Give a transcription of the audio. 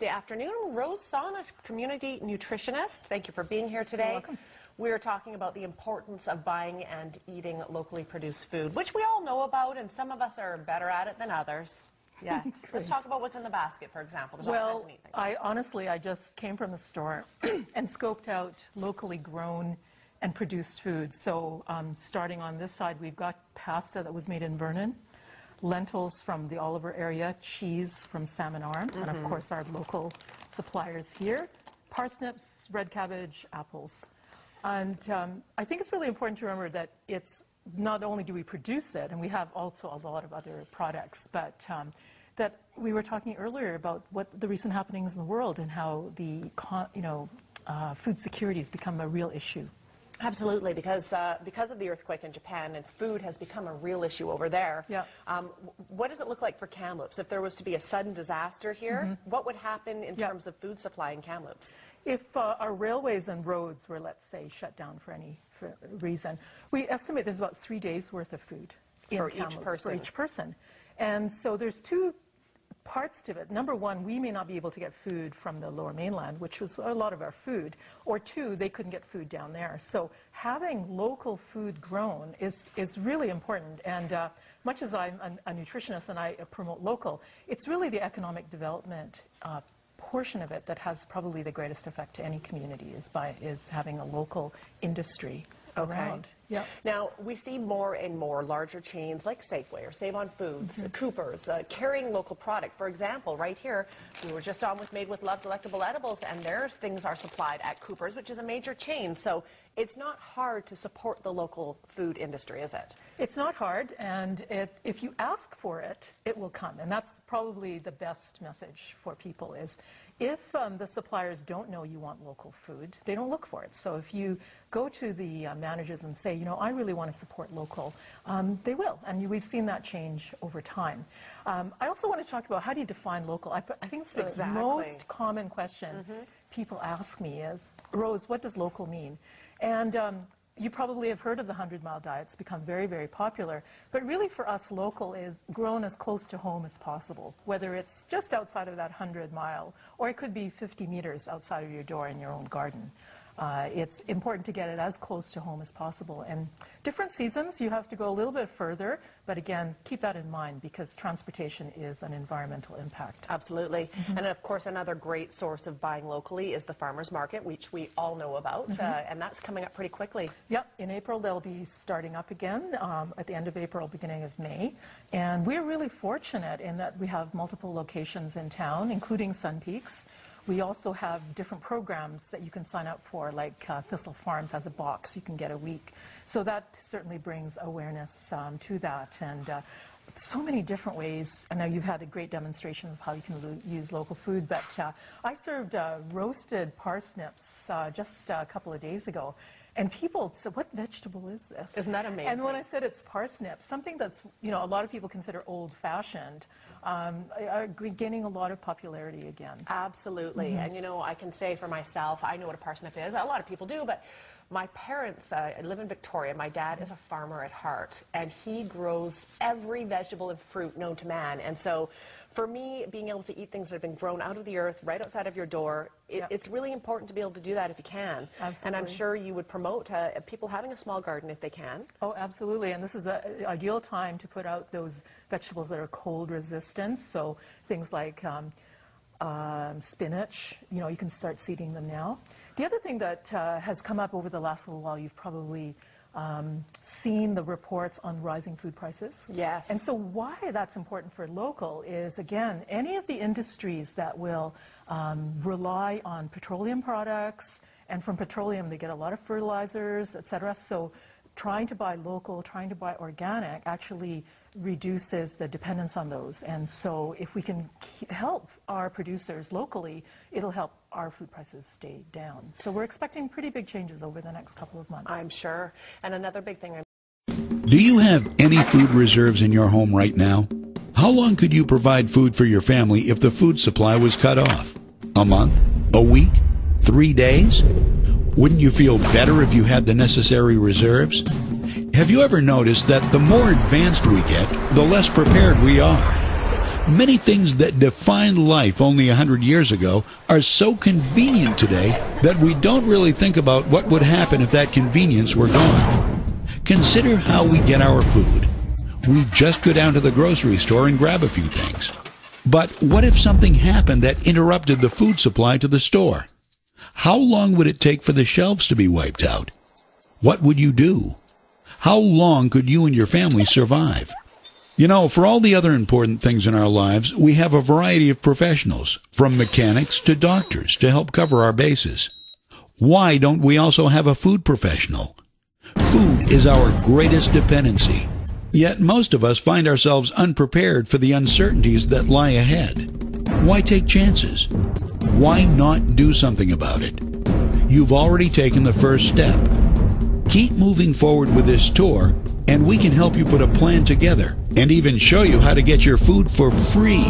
Wednesday afternoon. Rose Sauna, community nutritionist. Thank you for being here today. You're welcome. We're talking about the importance of buying and eating locally produced food, which we all know about, and some of us are better at it than others. Yes. Let's talk about what's in the basket, for example. There's all kinds of neat things. I just came from the store and scoped out locally grown and produced food. So starting on this side, we've got pasta that was made in Vernon, lentils from the Oliver area, cheese from Salmon Arm, and of course our local suppliers here, parsnips, red cabbage, apples. And I think it's really important to remember that it's not only do we produce it, and we have also a lot of other products, but that we were talking earlier about what the recent happenings in the world and how the food security has become a real issue. Absolutely, because of the earthquake in Japan, and food has become a real issue over there. Yeah. What does it look like for Kamloops? If there was to be a sudden disaster here, what would happen in terms of food supply in Kamloops? If our railways and roads were, let's say, shut down for any reason, we estimate there's about 3 days' worth of food For in Kamloops, each person. for each person. And so there's two parts to it. Number one, we may not be able to get food from the Lower Mainland, which was a lot of our food, or two, they couldn't get food down there. So having local food grown is really important. And much as I'm a nutritionist and I promote local, it's really the economic development portion of it that has probably the greatest effect to any community is having a local industry around. Yeah. Now, we see more and more larger chains like Safeway or Save on Foods, Cooper's, carrying local product. For example, right here, we were just on with Made with Love Delectable Edibles, and their things are supplied at Cooper's, which is a major chain. So it's not hard to support the local food industry, is it? It's not hard, and if you ask for it, it will come. And that's probably the best message for people is if the suppliers don't know you want local food, they don't look for it. So if you go to the managers and say, I really want to support local, they will. And we've seen that change over time. I also want to talk about how do you define local. I think it's the most common question people ask me is, Rose, what does local mean? And you probably have heard of the 100-mile diet. It's become very, very popular. But really for us, local is grown as close to home as possible, whether it's just outside of that 100-mile, or it could be 50 meters outside of your door in your own garden. It's important to get it as close to home as possible. And different seasons, you have to go a little bit further, but again, keep that in mind because transportation is an environmental impact. Absolutely. And of course, another great source of buying locally is the farmers market, which we all know about, and that's coming up pretty quickly. Yep, in April they'll be starting up again at the end of April, beginning of May. And we're really fortunate in that we have multiple locations in town, including Sun Peaks. We also have different programs that you can sign up for, like Thistle Farms has a box you can get a week. So that certainly brings awareness to that. And so many different ways. I know you've had a great demonstration of how you can use local food, but I served roasted parsnips just a couple of days ago. And people said, what vegetable is this? Isn't that amazing? And when I said it's parsnip, something that's, a lot of people consider old-fashioned, are gaining a lot of popularity again. Absolutely. And, I can say for myself, I know what a parsnip is. A lot of people do, but my parents live in Victoria. My dad is a farmer at heart, and he grows every vegetable and fruit known to man. And so for me, being able to eat things that have been grown out of the earth right outside of your door, it's really important to be able to do that if you can. Absolutely. And I'm sure you would promote people having a small garden if they can. Oh, absolutely. And this is the ideal time to put out those vegetables that are cold resistant. So things like spinach, you can start seeding them now. The other thing that has come up over the last little while, you've probably seen the reports on rising food prices. Yes. And so why that's important for local is, again, any of the industries that will rely on petroleum products, and from petroleum they get a lot of fertilizers, etc. So trying to buy local, trying to buy organic actually reduces the dependence on those. And so if we can help our producers locally, it'll help our food prices stay down. So we're expecting pretty big changes over the next couple of months. I'm sure. And another big thing. Do you have any food reserves in your home right now? How long could you provide food for your family if the food supply was cut off? A month? A week? 3 days? Wouldn't you feel better if you had the necessary reserves? Have you ever noticed that the more advanced we get, the less prepared we are? Many things that defined life only 100 years ago are so convenient today that we don't really think about what would happen if that convenience were gone. Consider how we get our food. We just go down to the grocery store and grab a few things. But what if something happened that interrupted the food supply to the store? How long would it take for the shelves to be wiped out? What would you do? How long could you and your family survive? You know, for all the other important things in our lives, we have a variety of professionals, from mechanics to doctors, to help cover our bases. Why don't we also have a food professional? Food is our greatest dependency. Yet most of us find ourselves unprepared for the uncertainties that lie ahead. Why take chances? Why not do something about it? You've already taken the first step. Keep moving forward with this tour, and we can help you put a plan together and even show you how to get your food for free.